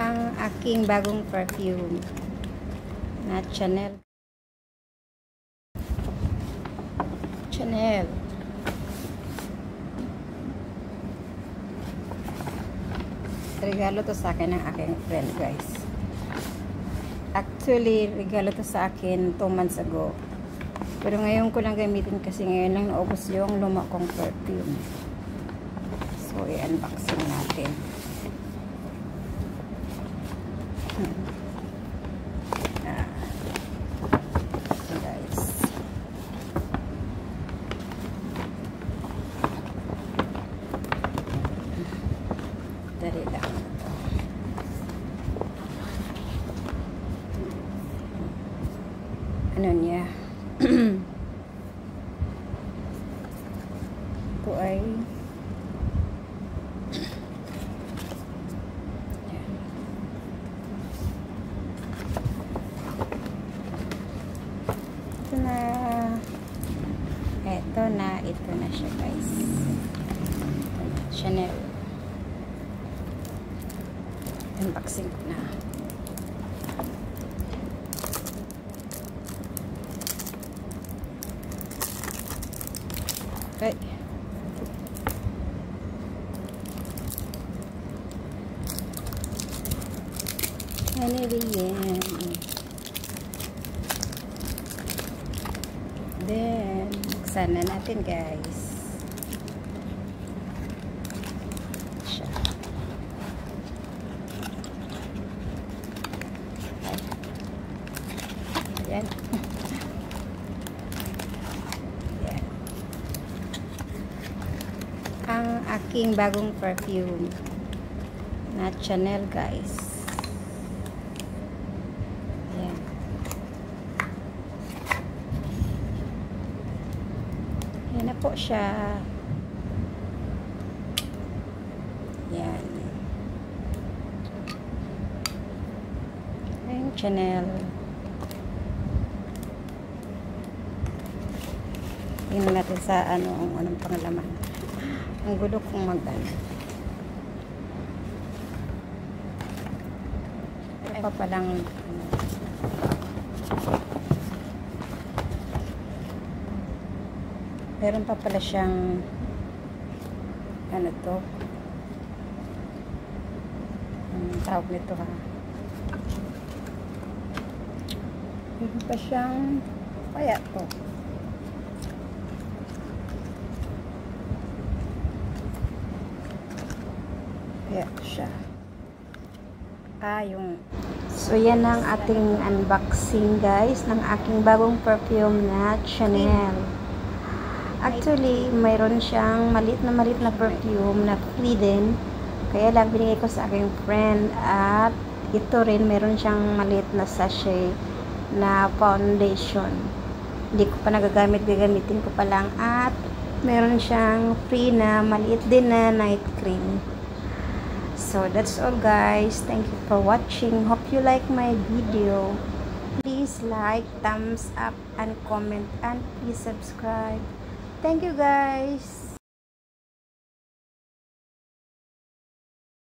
Ang aking bagong perfume na Chanel. Regalo to sa akin ng aking friend, guys. Actually, regalo to sa akin 2 months ago. Pero ngayon ko lang gamitin kasi ngayon lang naubos yung luma kong perfume. So, i-unboxing natin. Guys. Dali lang. Ano niya? Ito ay ito na siya, guys. Chanel. Unboxing ko na. Okay. Anyway, then buksan na natin, guys. Siya. Ayan. Ayan. Ang aking bagong perfume na Chanel, guys. Yan na po siya. Yan. Ayan, Chanel. Tingnan natin sa anong pangalaman. Ang gulo kong mag-ano. Ay pa palang meron pa pala siyang ano to, tawag nito, ha, meron pa siyang kaya to, kaya siya yung so yan ang ating unboxing, guys, ng aking bagong perfume na Chanel. Actually, mayroon siyang maliit na perfume na free din. Kaya lang binigay ko sa aking friend. At ito rin, mayroon siyang maliit na sachet na foundation. Hindi ko pa nagagamit, gagamitin ko pa lang. At mayroon siyang free na maliit din na night cream. So, that's all, guys. Thank you for watching. Hope you like my video. Please like, thumbs up, and comment. And please subscribe. Thank you, guys.